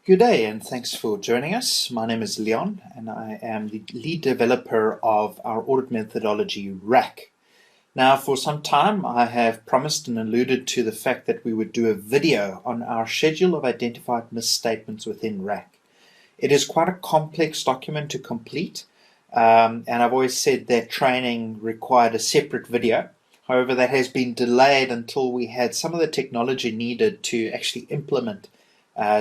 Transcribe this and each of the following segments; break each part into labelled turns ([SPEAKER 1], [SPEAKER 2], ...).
[SPEAKER 1] Good day and thanks for joining us. My name is Leon and I am the lead developer of our audit methodology RAC. Now, for some time I have promised and alluded to the fact that we would do a video on our schedule of identified misstatements within RAC. It is quite a complex document to complete, and I've always said that training required a separate video. However, that has been delayed until we had some of the technology needed to actually implement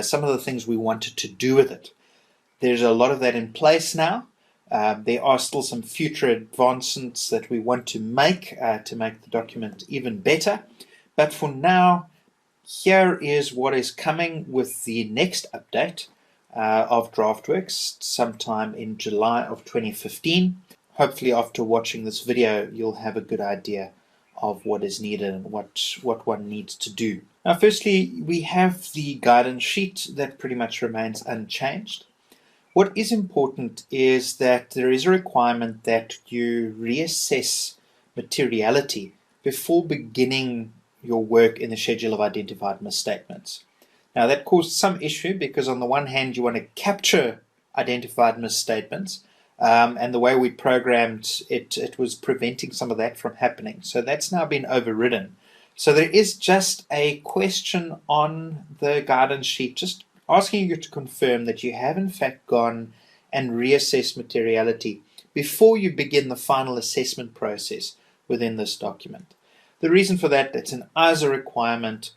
[SPEAKER 1] some of the things we wanted to do with it. There's a lot of that in place now. There are still some future advancements that we want to make the document even better. But for now, here is what is coming with the next update of Draftworx sometime in July of 2015. Hopefully after watching this video, you'll have a good idea of what is needed and what one needs to do. Now, firstly, we have the guidance sheet that pretty much remains unchanged. What is important is that there is a requirement that you reassess materiality before beginning your work in the schedule of identified misstatements. Now, that caused some issue because on the one hand, you want to capture identified misstatements, and the way we programmed it was preventing some of that from happening. So that's now been overridden. So there is just a question on the guidance sheet, just asking you to confirm that you have in fact gone and reassessed materiality before you begin the final assessment process within this document. The reason for that, it's an ISA requirement.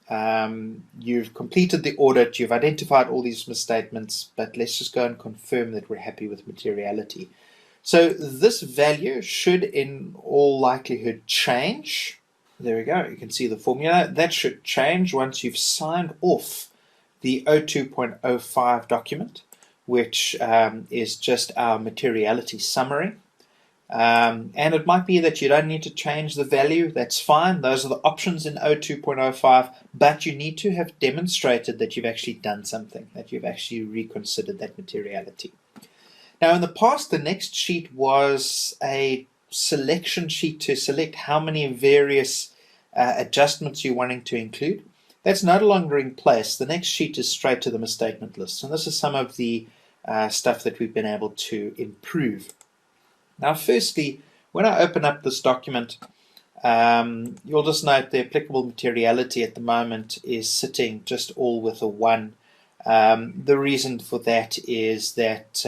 [SPEAKER 1] You've completed the audit, you've identified all these misstatements, but let's just go and confirm that we're happy with materiality. So this value should in all likelihood change. There we go, you can see the formula. That should change once you've signed off the 02.05 document, which is just our materiality summary. And it might be that you don't need to change the value, that's fine. Those are the options in 02.05, but you need to have demonstrated that you've actually done something, that you've actually reconsidered that materiality. Now, in the past, the next sheet was a selection sheet to select how many various adjustments you're wanting to include. That's no longer in place. The next sheet is straight to the misstatement list, and this is some of the stuff that we've been able to improve. Now, firstly, when I open up this document, you'll just note the applicable materiality at the moment is sitting just all with a 1. The reason for that is that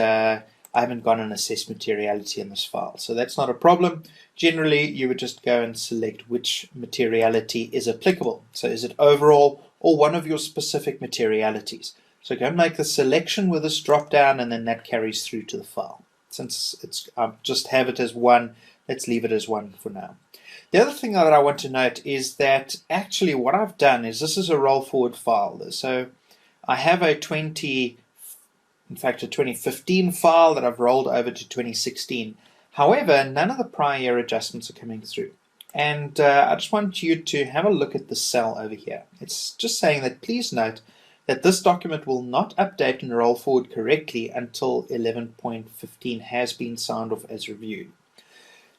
[SPEAKER 1] I haven't gone and assessed materiality in this file. So that's not a problem. Generally, you would just go and select which materiality is applicable. So is it overall or one of your specific materialities? So go and make the selection with this drop down, and then that carries through to the file. Since I just have it as 1, let's leave it as 1 for now. The other thing that I want to note is that actually what I've done is this is a roll forward file. So I have a 2015 file that I've rolled over to 2016. However, none of the prior year adjustments are coming through. And I just want you to have a look at the cell over here. It's just saying that please note that this document will not update and roll forward correctly until 11.15 has been signed off as reviewed.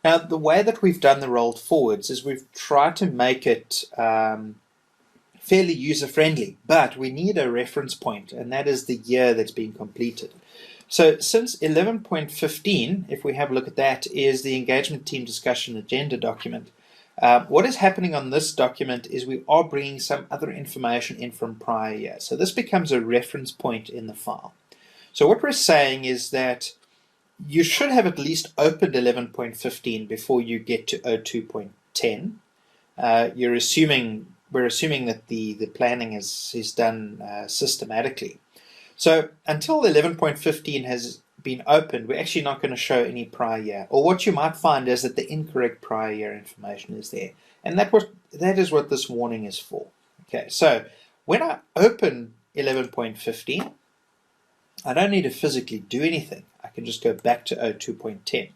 [SPEAKER 1] Now, the way that we've done the rolled forwards is we've tried to make it fairly user-friendly, but we need a reference point, and that is the year that's been completed. So since 11.15, if we have a look at that, is the engagement team discussion agenda document. What is happening on this document is we are bringing some other information in from prior year. So this becomes a reference point in the file. So what we're saying is that you should have at least opened 11.15 before you get to 02.10. We're assuming that the planning is done systematically. So until 11.15 has been opened, we're actually not going to show any prior year. Or what you might find is that the incorrect prior year information is there. And that is what this warning is for. Okay, so when I open 11.15, I don't need to physically do anything. I can just go back to 02.10.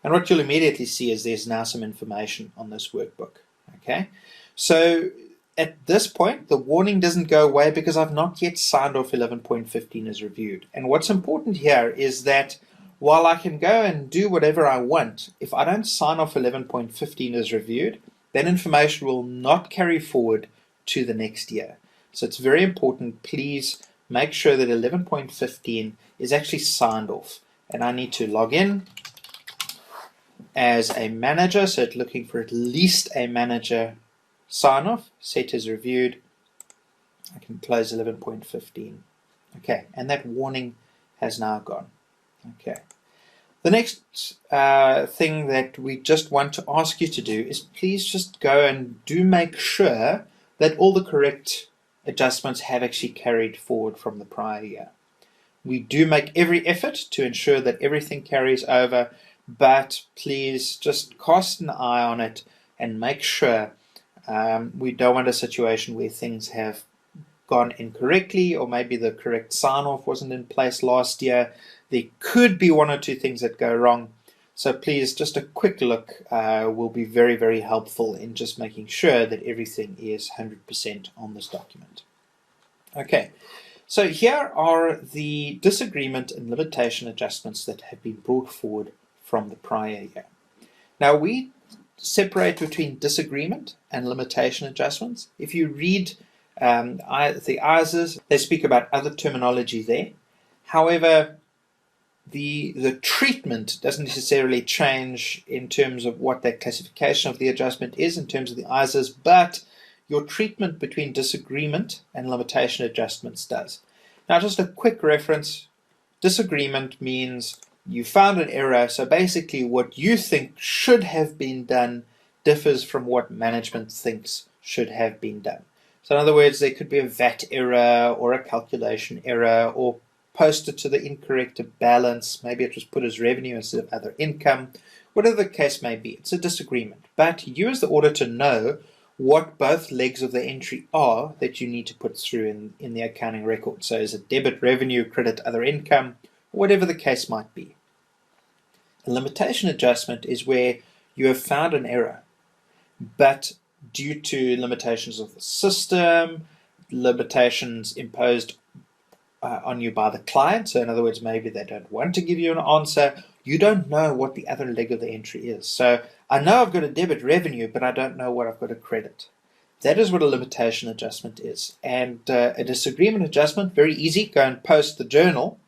[SPEAKER 1] And what you'll immediately see is there's now some information on this workbook. Okay, so at this point, the warning doesn't go away because I've not yet signed off 11.15 as reviewed. And what's important here is that while I can go and do whatever I want, if I don't sign off 11.15 as reviewed, that information will not carry forward to the next year. So it's very important, please make sure that 11.15 is actually signed off. And I need to log in as a manager, so it's looking for at least a manager sign off. Set as reviewed. I can close 11.15. Okay, and that warning has now gone. Okay. The next thing that we just want to ask you to do is please just go and do make sure that all the correct adjustments have actually carried forward from the prior year. We do make every effort to ensure that everything carries over, but please just cast an eye on it and make sure. We don't want a situation where things have gone incorrectly, or maybe the correct sign-off wasn't in place last year. There could be one or two things that go wrong. So please, just a quick look will be very, very helpful in just making sure that everything is 100% on this document. Okay, so here are the disagreement and limitation adjustments that have been brought forward from the prior year. Now, we separate between disagreement and limitation adjustments. If you read the ISAs, they speak about other terminology there. However, the treatment doesn't necessarily change in terms of what that classification of the adjustment is in terms of the ISAs, but your treatment between disagreement and limitation adjustments does. Now, just a quick reference. Disagreement means you found an error, so basically what you think should have been done differs from what management thinks should have been done. So in other words, there could be a VAT error or a calculation error, or posted to the incorrect balance. Maybe it was put as revenue instead of other income. Whatever the case may be, it's a disagreement. But you as the auditor know what both legs of the entry are that you need to put through in the accounting record. So is it debit revenue, credit other income, whatever the case might be. A limitation adjustment is where you have found an error, but due to limitations of the system, limitations imposed on you by the client, so in other words, maybe they don't want to give you an answer, you don't know what the other leg of the entry is. So I know I've got a debit revenue, but I don't know what I've got a credit. That is what a limitation adjustment is. And a disagreement adjustment, very easy, go and post the journal.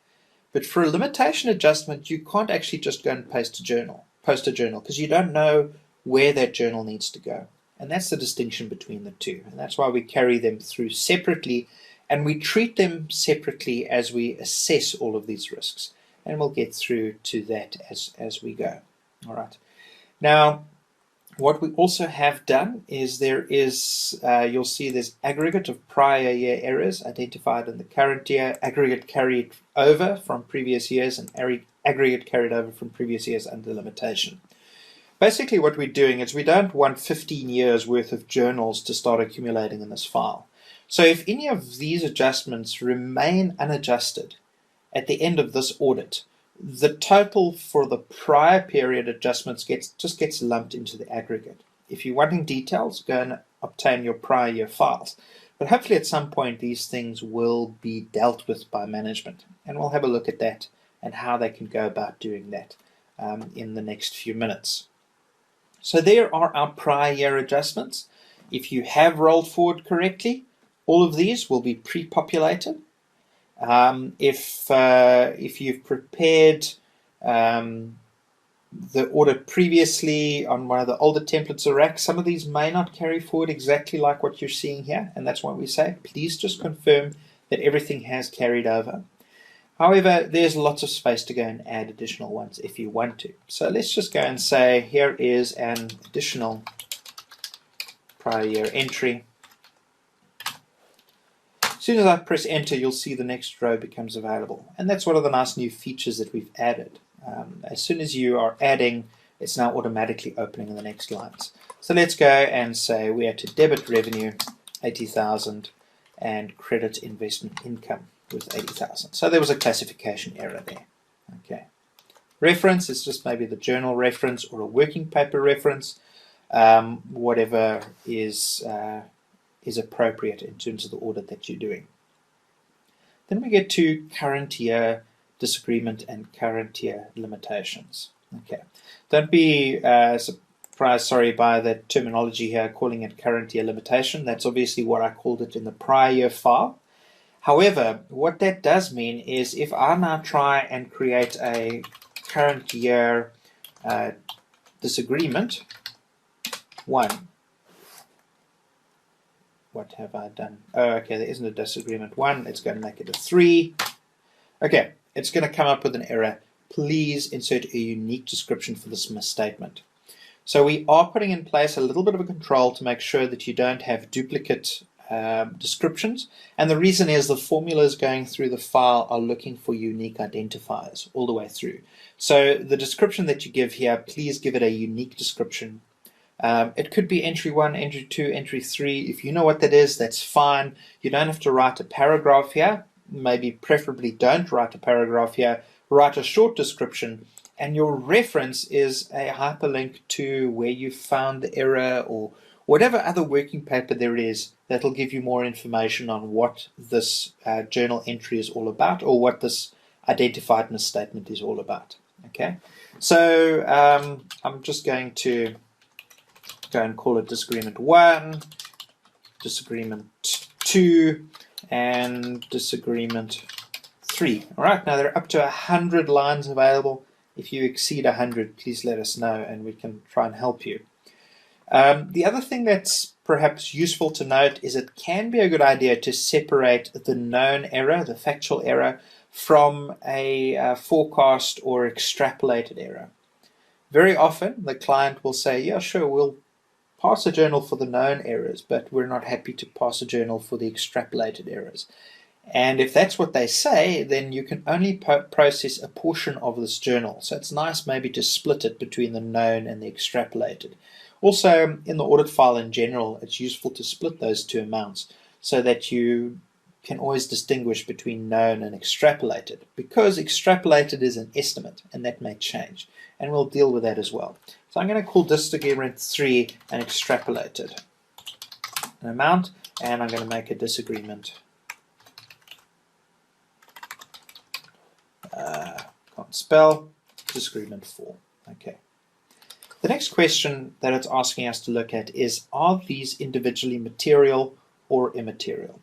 [SPEAKER 1] But for a limitation adjustment, you can't actually just go and post a journal, because you don't know where that journal needs to go. And that's the distinction between the two. And that's why we carry them through separately, and we treat them separately as we assess all of these risks. And we'll get through to that as we go. All right. Now, what we also have done is there is, you'll see there's aggregate of prior year errors identified in the current year, aggregate carried over from previous years, and aggregate carried over from previous years under limitation. Basically what we're doing is we don't want 15 years worth of journals to start accumulating in this file. So if any of these adjustments remain unadjusted at the end of this audit, the total for the prior period adjustments just gets lumped into the aggregate. If you're wanting details, go and obtain your prior year files. But hopefully at some point these things will be dealt with by management, and we'll have a look at that and how they can go about doing that in the next few minutes. So there are our prior year adjustments. If you have rolled forward correctly, all of these will be pre-populated. If you've prepared the audit previously on one of the older templates of RAC, some of these may not carry forward exactly like what you're seeing here, and that's why we say please just confirm that everything has carried over. However, there's lots of space to go and add additional ones if you want to. So let's just go and say here is an additional prior year entry. As soon as I press enter, you'll see the next row becomes available. And that's one of the nice new features that we've added. As soon as you are adding, it's now automatically opening in the next lines. So let's go and say we are to debit revenue 80,000 and credit investment income with 80,000. So there was a classification error there. Okay. Reference is just maybe the journal reference or a working paper reference, whatever is appropriate in terms of the audit that you're doing. Then we get to current year disagreement and current year limitations. Okay, don't be surprised, by the terminology here, calling it current year limitation. That's obviously what I called it in the prior year file. However, what that does mean is if I now try and create a current year disagreement 1, what have I done? Oh, okay, there isn't a disagreement 1. It's going to make it a 3. Okay, it's going to come up with an error. Please insert a unique description for this misstatement. So we are putting in place a little bit of a control to make sure that you don't have duplicate descriptions. And the reason is the formulas going through the file are looking for unique identifiers all the way through. So the description that you give here, please give it a unique description. It could be entry 1, entry 2, entry 3. If you know what that is, that's fine. You don't have to write a paragraph here. Maybe preferably don't write a paragraph here. Write a short description, and your reference is a hyperlink to where you found the error or whatever other working paper there is that'll give you more information on what this journal entry is all about or what this identified misstatement is all about. Okay, so I'm just going to go and call it disagreement 1, disagreement 2, and disagreement 3. All right, now there are up to 100 lines available. If you exceed 100, please let us know and we can try and help you. The other thing that's perhaps useful to note is it can be a good idea to separate the known error, the factual error, from a forecast or extrapolated error. Very often the client will say, yeah, sure, we'll pass a journal for the known errors, but we're not happy to pass a journal for the extrapolated errors. And if that's what they say, then you can only process a portion of this journal. So it's nice maybe to split it between the known and the extrapolated. Also, in the audit file in general, it's useful to split those two amounts so that you can always distinguish between known and extrapolated, because extrapolated is an estimate and that may change. And we'll deal with that as well. So I'm going to call disagreement 3 an extrapolated amount, and I'm going to make a disagreement. Can't spell. Disagreement 4. Okay. The next question that it's asking us to look at is, are these individually material or immaterial?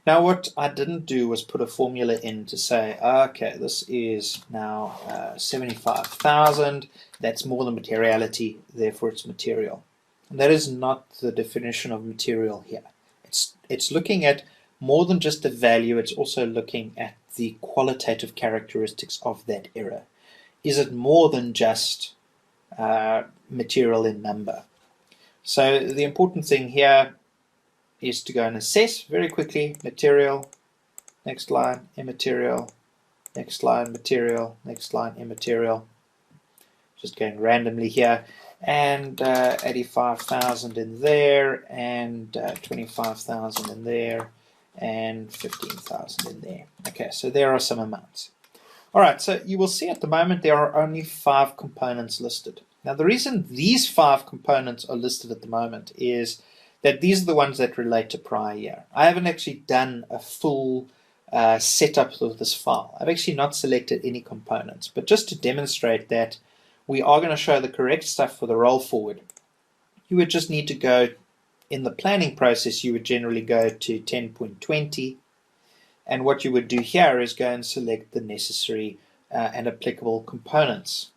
[SPEAKER 1] Now, what I didn't do was put a formula in to say, okay, this is now 75,000. That's more than materiality, therefore it's material. And that is not the definition of material here. It's looking at more than just the value. It's also looking at the qualitative characteristics of that error. Is it more than just material in number? So the important thing here is to go and assess very quickly: material, next line, immaterial, next line, material, next line, immaterial. Just going randomly here, and 85,000 in there, and 25,000 in there, and 15,000 in there. Okay, so there are some amounts. All right, so you will see at the moment there are only 5 components listed. Now, the reason these 5 components are listed at the moment is that these are the ones that relate to prior year. I haven't actually done a full setup of this file. I've actually not selected any components, but just to demonstrate that we are going to show the correct stuff for the roll forward, you would just need to go in the planning process. You would generally go to 10.20, and what you would do here is go and select the necessary and applicable components.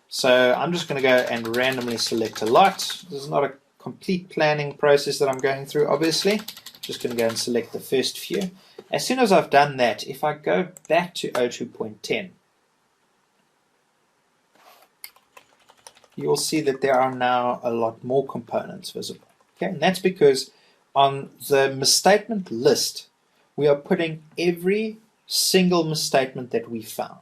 [SPEAKER 1] So I'm just going to go and randomly select a lot. This is not a complete planning process that I'm going through, obviously. Just going to go and select the first few. As soon as I've done that, if I go back to 02.10, you will see that there are now a lot more components visible. Okay, and that's because on the misstatement list, we are putting every single misstatement that we found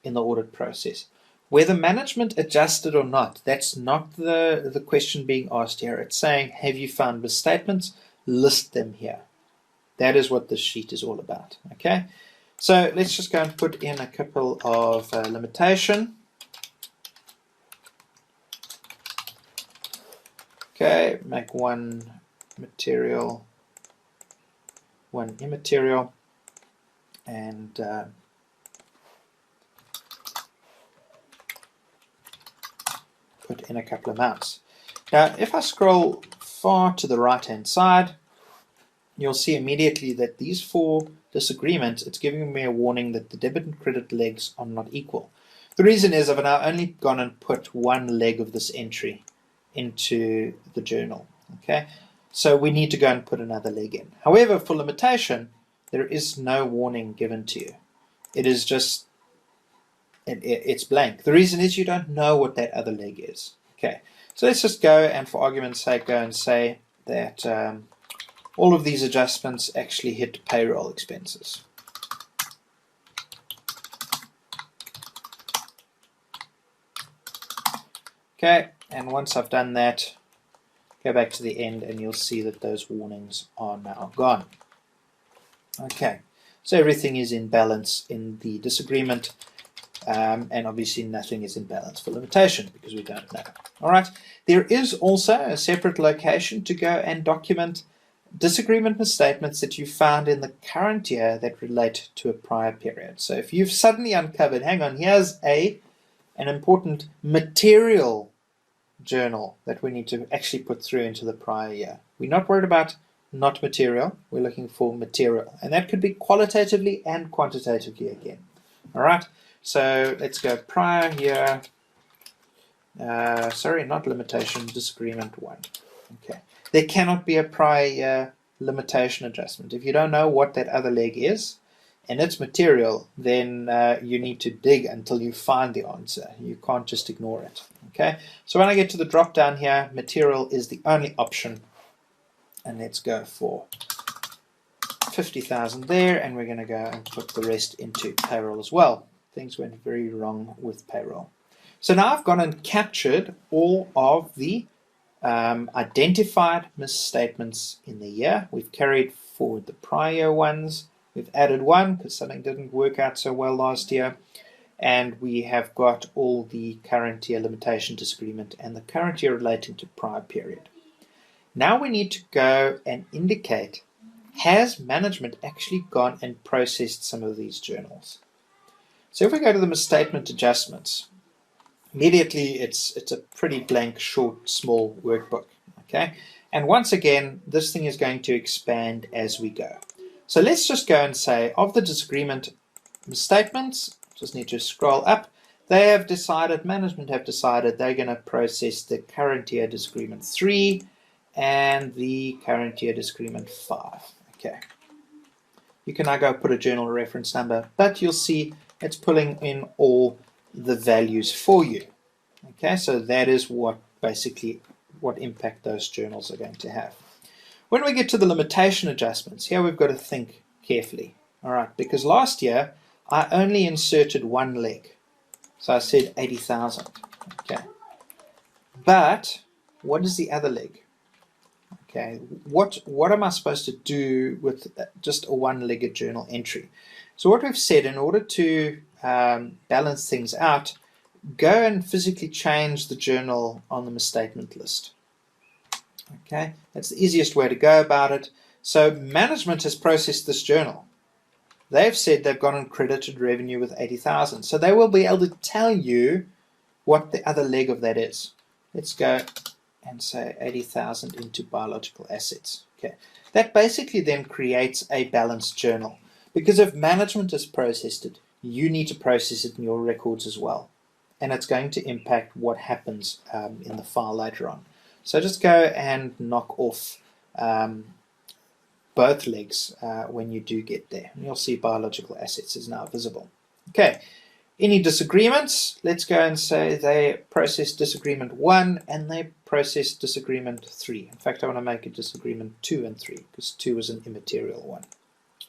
[SPEAKER 1] in the audit process. Whether management adjusted or not, that's not the question being asked here. It's saying, have you found misstatements? List them here. That is what this sheet is all about. Okay, so let's just go and put in a couple of limitation. Okay, make one material, one immaterial, and put in a couple of amounts. Now, if I scroll far to the right-hand side, you'll see immediately that these 4 disagreements, it's giving me a warning that the debit and credit legs are not equal. The reason is I've now only gone and put one leg of this entry into the journal. Okay, so we need to go and put another leg in. However, for limitation, there is no warning given to you. It is just, it's blank. The reason is you don't know what that other leg is. Okay, so let's just go and, for argument's sake, go and say that all of these adjustments actually hit payroll expenses. Okay, and once I've done that, go back to the end and you'll see that those warnings are now gone. Okay, so everything is in balance in the disagreement, and obviously nothing is in balance for limitation because we don't know. All right, there is also a separate location to go and document disagreement misstatements that you found in the current year that relate to a prior period. So if you've suddenly uncovered, hang on, here's an important material journal that we need to actually put through into the prior year. We're not worried about not material, we're looking for material, and that could be qualitatively and quantitatively again. All right, so let's go prior year, sorry, not limitation, disagreement 1. Okay, there cannot be a prior year limitation adjustment. If you don't know what that other leg is and it's material, then you need to dig until you find the answer. You can't just ignore it. Okay, so when I get to the drop down here, material is the only option, and let's go for 50,000 there, and we're going to go and put the rest into payroll as well. Things went very wrong with payroll. So now I've gone and captured all of the identified misstatements in the year. We've carried forward the prior year ones. We've added one because something didn't work out so well last year. And we have got all the current year limitation disagreement and the current year relating to prior period. Now we need to go and indicate, has management actually gone and processed some of these journals? So if we go to the misstatement adjustments, immediately it's a pretty blank, short, small workbook. Okay, and once again, this thing is going to expand as we go. So let's just go and say, of the disagreement misstatements, just need to scroll up, they have decided, management have decided they're going to process the current year disagreement 3 and the current year disagreement 5. Okay, you can now go put a journal reference number, but you'll see it's pulling in all the values for you. Okay, so that is what basically what impact those journals are going to have. When we get to the limitation adjustments, here we've got to think carefully. All right, because last year I only inserted one leg, so I said 80,000. Okay, but what is the other leg? Okay, what am I supposed to do with just a one-legged journal entry? So what we've said, in order to balance things out, go and physically change the journal on the misstatement list. Okay, that's the easiest way to go about it. So management has processed this journal. They've said they've gone and credited revenue with 80,000. So they will be able to tell you what the other leg of that is. Let's go and say 80,000 into biological assets. Okay, that basically then creates a balanced journal, because if management has processed it, you need to process it in your records as well, and it's going to impact what happens in the file later on. So just go and knock off both legs when you do get there, and you'll see biological assets is now visible. Okay, any disagreements? Let's go and say they process disagreement 1 and they process disagreement 3. In fact, I want to make a disagreement 2 and 3 because 2 is an immaterial one.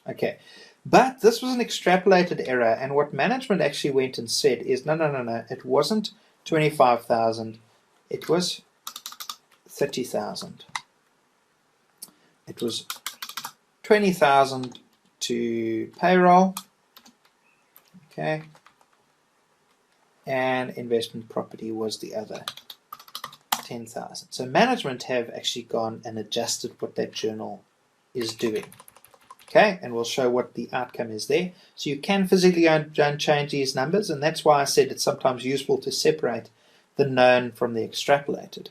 [SPEAKER 1] Okay, but this was an extrapolated error, and what management actually went and said is no, it wasn't 25,000, it was 30,000. It was 20,000 to payroll, okay, and investment property was the other 10,000. So management have actually gone and adjusted what that journal is doing. Okay, and we'll show what the outcome is there. So you can physically go and change these numbers, and that's why I said it's sometimes useful to separate the known from the extrapolated.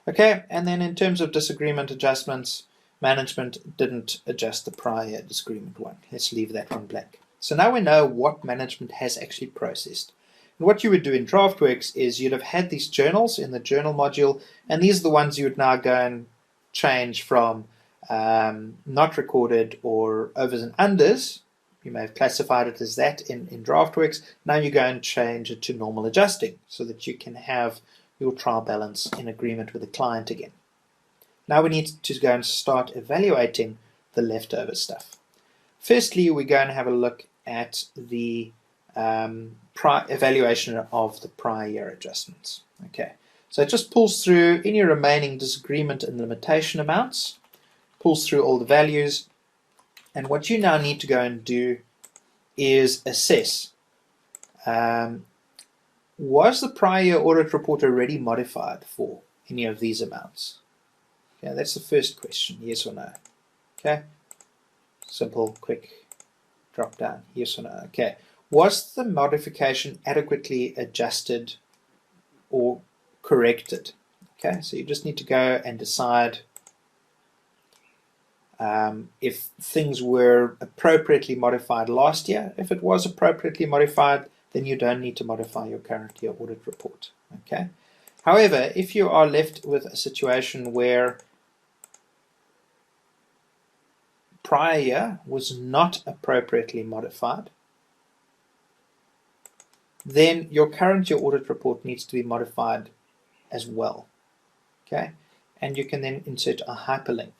[SPEAKER 1] Okay, and then in terms of disagreement adjustments, management didn't adjust the prior disagreement one. Let's leave that one blank. So now we know what management has actually processed. And what you would do in Draftworx is you'd have had these journals in the journal module, and these are the ones you would now go and change from not recorded or overs and unders. You may have classified it as that in Draftworx. Now you go and change it to normal adjusting so that you can have your trial balance in agreement with the client again. Now we need to go and start evaluating the leftover stuff. Firstly, we're going to have a look at the evaluation of the prior year adjustments. Okay, so it just pulls through any remaining disagreement and limitation amounts, pulls through all the values, and what you now need to go and do is assess, was the prior year audit report already modified for any of these amounts? Okay, that's the first question, yes or no. Okay, simple, quick drop down, yes or no. Okay, was the modification adequately adjusted or corrected? Okay, so you just need to go and decide if things were appropriately modified last year. If it was appropriately modified, then you don't need to modify your current year audit report. Okay. However, if you are left with a situation where prior year was not appropriately modified, then your current year audit report needs to be modified as well. Okay, and you can then insert a hyperlink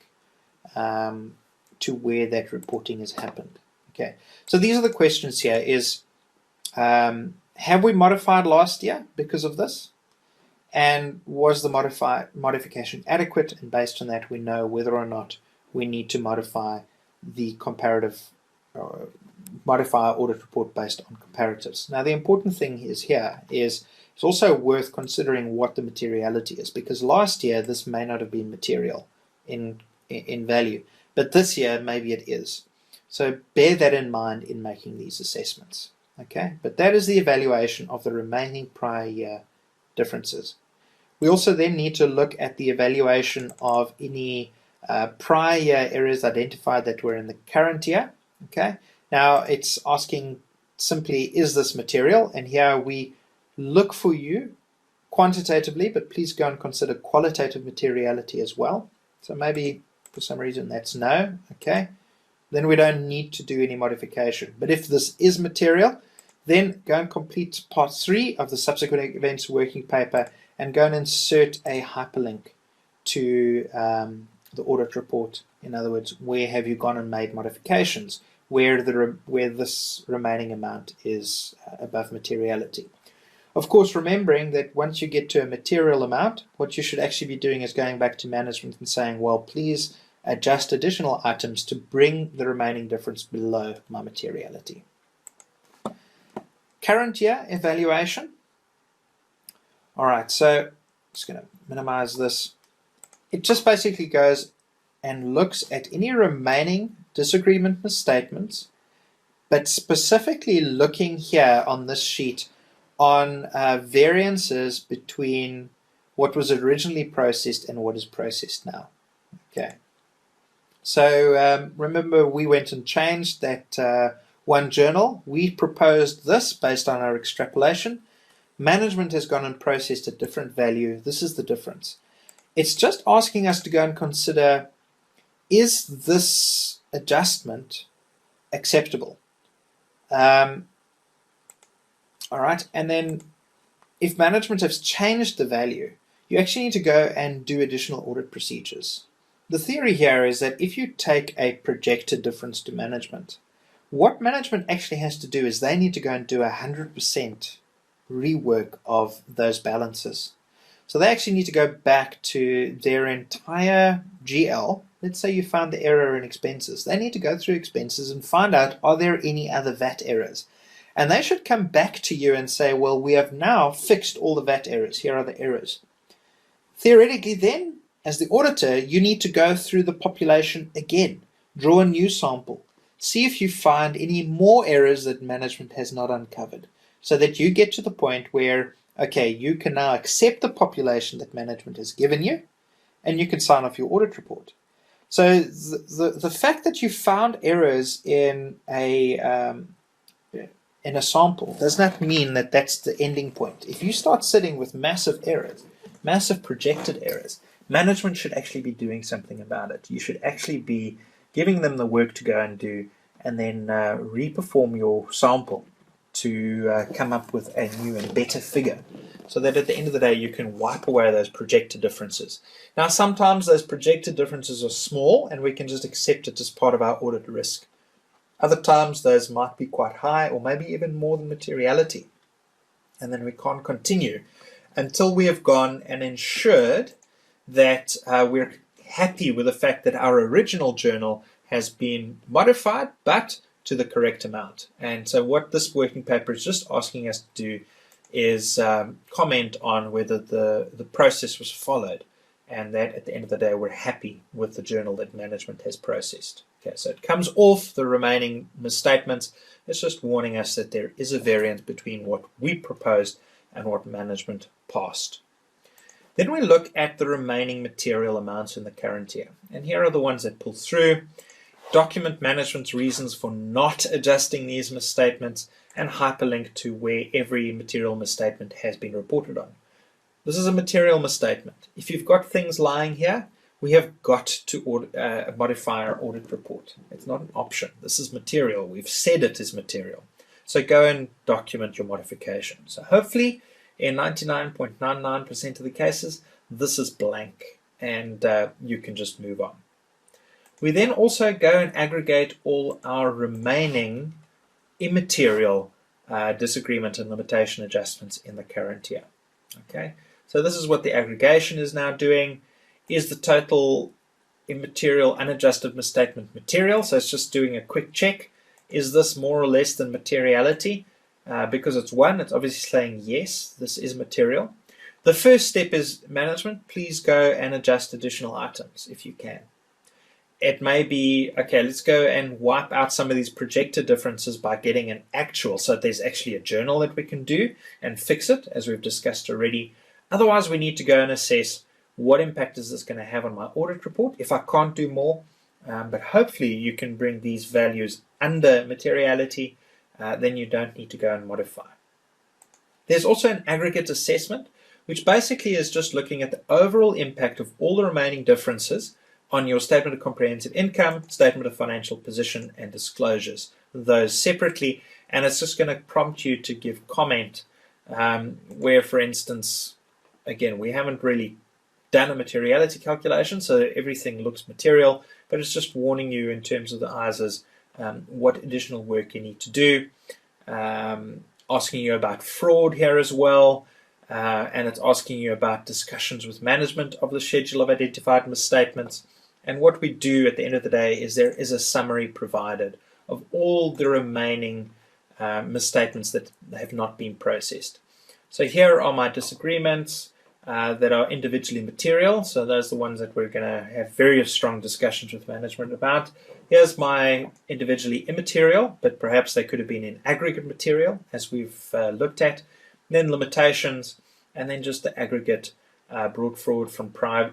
[SPEAKER 1] to where that reporting has happened. Okay, so these are the questions here is, have we modified last year because of this? And was the modification adequate? And based on that, we know whether or not we need to modify the comparative, modify our audit report based on comparatives. Now, the important thing is here is it's also worth considering what the materiality is, because last year this may not have been material in value, but this year maybe it is. So bear that in mind in making these assessments. Okay, but that is the evaluation of the remaining prior year differences. We also then need to look at the evaluation of any prior year errors identified that were in the current year. Okay, now it's asking simply, is this material? And here we look for you quantitatively, but please go and consider qualitative materiality as well. So maybe for some reason that's no. Okay, then we don't need to do any modification. But if this is material, then go and complete part 3 of the subsequent events working paper and go and insert a hyperlink to the audit report. In other words, where have you gone and made modifications, where this remaining amount is above materiality. Of course, remembering that once you get to a material amount, what you should actually be doing is going back to management and saying, well, please adjust additional items to bring the remaining difference below my materiality. Current year evaluation. All right, so I'm just going to minimize this. It just basically goes and looks at any remaining disagreement misstatements, but specifically looking here on this sheet on variances between what was originally processed and what is processed now. Okay, so remember we went and changed that one journal. We proposed this based on our extrapolation. Management has gone and processed a different value. This is the difference. It's just asking us to go and consider, is this adjustment acceptable? All right, and then if management has changed the value, you actually need to go and do additional audit procedures. The theory here is that if you take a projected difference to management, what management actually has to do is they need to go and do 100% rework of those balances. So they actually need to go back to their entire GL. Let's say you found the error in expenses. They need to go through expenses and find out, are there any other VAT errors? And they should come back to you and say, well, we have now fixed all the VAT errors. Here are the errors. Theoretically then, as the auditor, you need to go through the population again, draw a new sample, see if you find any more errors that management has not uncovered, so that you get to the point where, okay, you can now accept the population that management has given you, and you can sign off your audit report. So the fact that you found errors in a sample does not mean that that's the ending point. If you start sitting with massive errors, massive projected errors, management should actually be doing something about it. You should actually be giving them the work to go and do, and then reperform your sample to come up with a new and better figure, so that at the end of the day you can wipe away those projected differences. Now sometimes those projected differences are small and we can just accept it as part of our audit risk. Other times those might be quite high, or maybe even more than materiality, and then we can't continue until we have gone and ensured that we're happy with the fact that our original journal has been modified, but to the correct amount. And so what this working paper is just asking us to do is comment on whether the process was followed, and that at the end of the day we're happy with the journal that management has processed. Okay, so it comes off the remaining misstatements. It's just warning us that there is a variance between what we proposed and what management passed. Then we look at the remaining material amounts in the current year, and here are the ones that pull through. Document management's reasons for not adjusting these misstatements, and hyperlink to where every material misstatement has been reported on. This is a material misstatement. If you've got things lying here, we have got to modify our audit report. It's not an option. This is material. We've said it is material. So go and document your modification. So hopefully in 99.99% of the cases, this is blank, and you can just move on. We then also go and aggregate all our remaining immaterial disagreement and limitation adjustments in the current year. Okay, so this is what the aggregation is now doing. Is the total immaterial unadjusted misstatement material? So it's just doing a quick check. Is this more or less than materiality? Because it's 1, it's obviously saying yes, this is material. The first step is management, please go and adjust additional items if you can. It may be, okay, let's go and wipe out some of these projected differences by getting an actual, so there's actually a journal that we can do and fix it, as we've discussed already. Otherwise, we need to go and assess what impact is this going to have on my audit report if I can't do more. But hopefully you can bring these values under materiality, then you don't need to go and modify. There's also an aggregate assessment, which basically is just looking at the overall impact of all the remaining differences on your statement of comprehensive income, statement of financial position, and disclosures, those separately, and it's just going to prompt you to give comment where, for instance, again, we haven't really done a materiality calculation, so everything looks material, but it's just warning you in terms of the ISAs what additional work you need to do, asking you about fraud here as well, and it's asking you about discussions with management of the schedule of identified misstatements. And what we do at the end of the day is there is a summary provided of all the remaining misstatements that have not been processed. So here are my disagreements that are individually material. So those are the ones that we're going to have very strong discussions with management about. Here's my individually immaterial, but perhaps they could have been in aggregate material, as we've looked at. Then limitations, and then just the aggregate brought forward from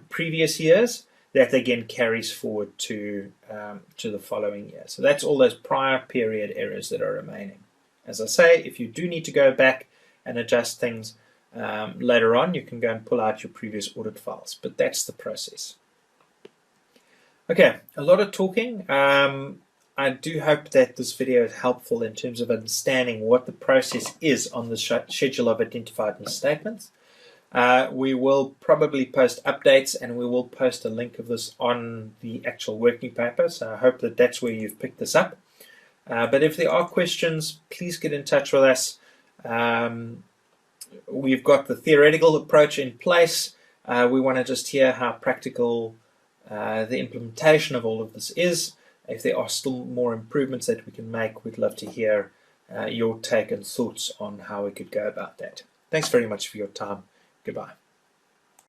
[SPEAKER 1] previous years. That again carries forward to the following year. So that's all those prior period errors that are remaining. As I say, if you do need to go back and adjust things later on, you can go and pull out your previous audit files. But that's the process. Okay, a lot of talking. I do hope that this video is helpful in terms of understanding what the process is on the schedule of identified misstatements. We will probably post updates, and we will post a link of this on the actual working paper, so I hope that that's where you've picked this up. But if there are questions, please get in touch with us. We've got the theoretical approach in place. We want to just hear how practical the implementation of all of this is. If there are still more improvements that we can make, we'd love to hear your take and thoughts on how we could go about that. Thanks very much for your time. Goodbye.